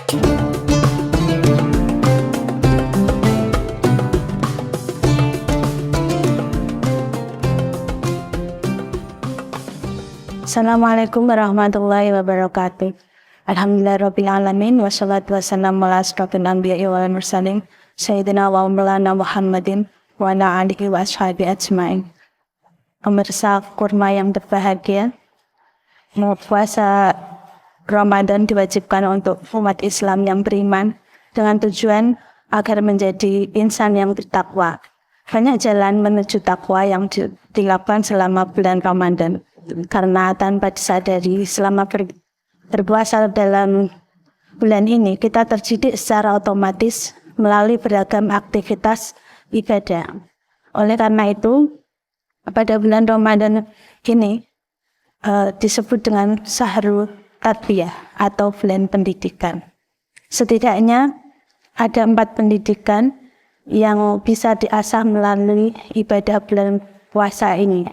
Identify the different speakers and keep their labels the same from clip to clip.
Speaker 1: Assalamualaikum warahmatullahi wabarakatuh. Alhamdulillahirrabbilalamin. Wassalatu wassalamu ala asyrafil anbiya'i wal mursalin Sayyidina wa maulana Muhammadin wa ala alihi wa ashabihi ajma'in. Pemirsa kurma yang berbahagia, puasa Ramadan diwajibkan untuk umat Islam yang beriman dengan tujuan agar menjadi insan yang bertakwa. Banyak jalan menuju takwa yang dilakukan selama bulan Ramadan. Karena tanpa disadari selama berpuasa dalam bulan ini kita terdidik secara otomatis melalui beragam aktivitas ibadah. Oleh karena itu pada bulan Ramadan ini disebut dengan Syahrul Tarbiyah atau bulan pendidikan. Setidaknya ada 4 pendidikan yang bisa diasah melalui ibadah bulan puasa ini.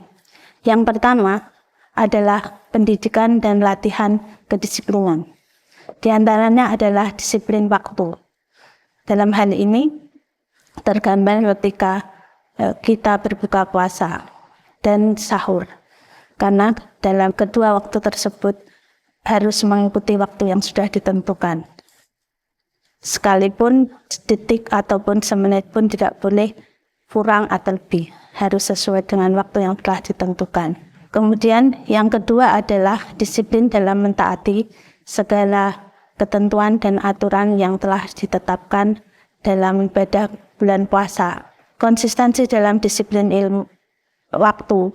Speaker 1: Yang pertama adalah pendidikan dan latihan kedisiplinan. Di antaranya adalah disiplin waktu. Dalam hal ini tergambar ketika kita berbuka puasa dan sahur. Karena dalam kedua waktu tersebut harus mengikuti waktu yang sudah ditentukan. Sekalipun detik ataupun semenit pun tidak boleh kurang atau lebih. Harus sesuai dengan waktu yang telah ditentukan. Kemudian yang kedua adalah disiplin dalam mentaati segala ketentuan dan aturan yang telah ditetapkan dalam ibadah bulan puasa. Konsistensi dalam disiplin ilmu waktu,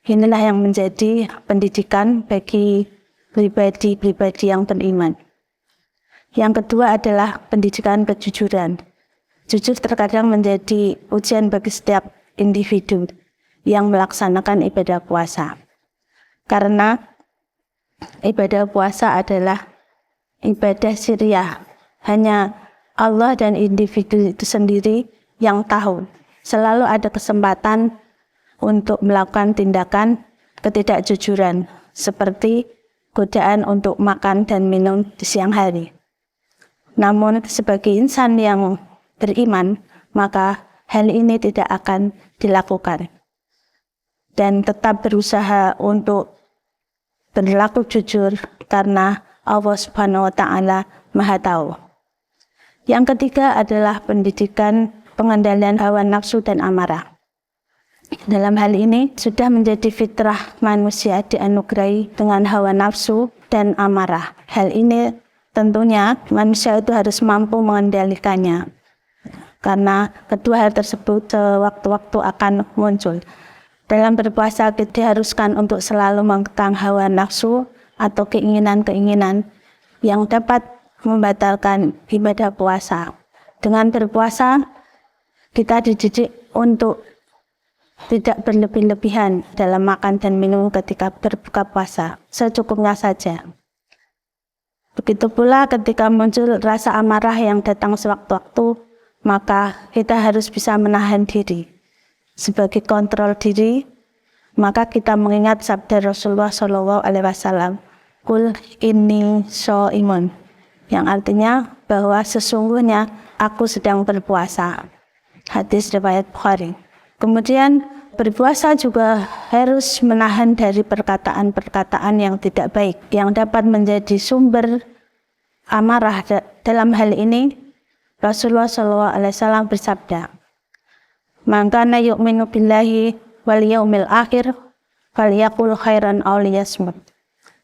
Speaker 1: inilah yang menjadi pendidikan bagi pribadi-pribadi yang beriman. Yang kedua adalah pendidikan kejujuran. Jujur terkadang menjadi ujian bagi setiap individu yang melaksanakan ibadah puasa. Karena ibadah puasa adalah ibadah sirriyah. Hanya Allah dan individu itu sendiri yang tahu. Selalu ada kesempatan untuk melakukan tindakan ketidakjujuran, seperti godaan untuk makan dan minum di siang hari. Namun sebagai insan yang beriman, maka hal ini tidak akan dilakukan. Dan tetap berusaha untuk berlaku jujur karena Allah Subhanahu wa Ta'ala Maha Tahu. Yang ketiga adalah pendidikan pengendalian hawa nafsu dan amarah. Dalam hal ini sudah menjadi fitrah manusia dianugerahi dengan hawa nafsu dan amarah. Hal ini tentunya manusia itu harus mampu mengendalikannya. Karena kedua hal tersebut sewaktu-waktu akan muncul. Dalam berpuasa kita diharuskan untuk selalu mengekang hawa nafsu atau keinginan-keinginan yang dapat membatalkan ibadah puasa. Dengan berpuasa kita dididik untuk tidak berlebih-lebihan dalam makan dan minum ketika berbuka puasa, secukupnya saja. Begitu pula ketika muncul rasa amarah yang datang sewaktu-waktu, maka kita harus bisa menahan diri. Sebagai kontrol diri, maka kita mengingat sabda Rasulullah SAW, "Qul inni shaimun," yang artinya bahwa sesungguhnya aku sedang berpuasa. Hadis riwayat Bukhari. Kemudian berpuasa juga harus menahan dari perkataan-perkataan yang tidak baik, yang dapat menjadi sumber amarah. Dalam hal ini Rasulullah SAW bersabda, "Man kana yu'minu billahi wal yaumil akhir falyaqul khairan aw liyasmut."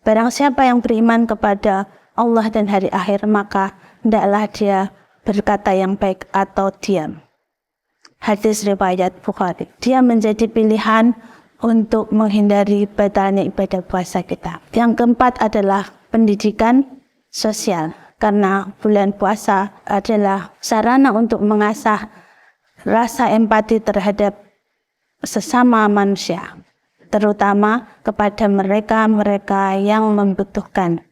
Speaker 1: Barang siapa yang beriman kepada Allah dan hari akhir, maka hendaklah dia berkata yang baik atau diam. Hadis riwayat Bukhari. Dia menjadi pilihan untuk menghindari batalnya ibadah puasa kita. Yang keempat adalah pendidikan sosial. Karena bulan puasa adalah sarana untuk mengasah rasa empati terhadap sesama manusia, terutama kepada mereka-mereka yang membutuhkan.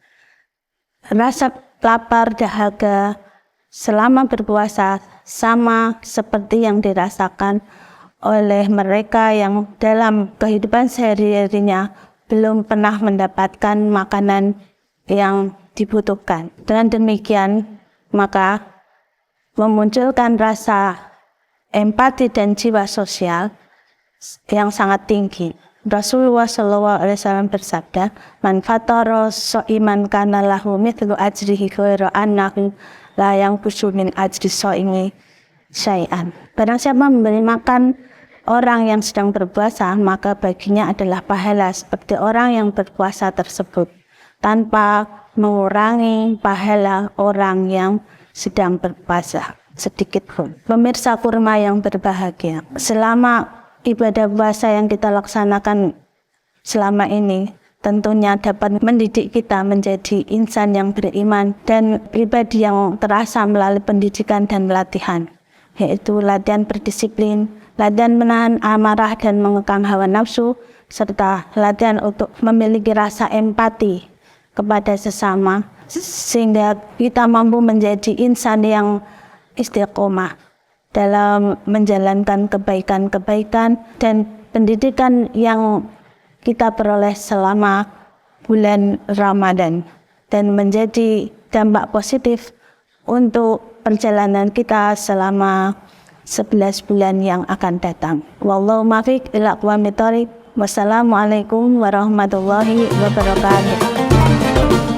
Speaker 1: Rasa lapar, dahaga selama berpuasa sama seperti yang dirasakan oleh mereka yang dalam kehidupan sehari-harinya belum pernah mendapatkan makanan yang dibutuhkan. Dengan demikian, maka memunculkan rasa empati dan jiwa sosial yang sangat tinggi. Rasulullah SAW bersabda, "Man fatara sha'iman kana lahu mithlu ajrihi ghairu annahu la yanqusu min ajri shaimi syai'an." Barang siapa memberi makan orang yang sedang berpuasa, maka baginya adalah pahala seperti orang yang berpuasa tersebut, tanpa mengurangi pahala orang yang sedang berpuasa sedikit pun. Pemirsa kurma yang berbahagia, selama ibadah puasa yang kita laksanakan selama ini tentunya dapat mendidik kita menjadi insan yang beriman dan pribadi yang terasa melalui pendidikan dan latihan, yaitu latihan berdisiplin, latihan menahan amarah dan mengekang hawa nafsu, serta latihan untuk memiliki rasa empati kepada sesama, sehingga kita mampu menjadi insan yang istiqomah dalam menjalankan kebaikan-kebaikan dan pendidikan yang kita peroleh selama bulan Ramadan, dan menjadi dampak positif untuk perjalanan kita selama 11 bulan yang akan datang. Wallahu muwaffiq ila aqwamit thoriq. Wassalamualaikum warahmatullahi wabarakatuh.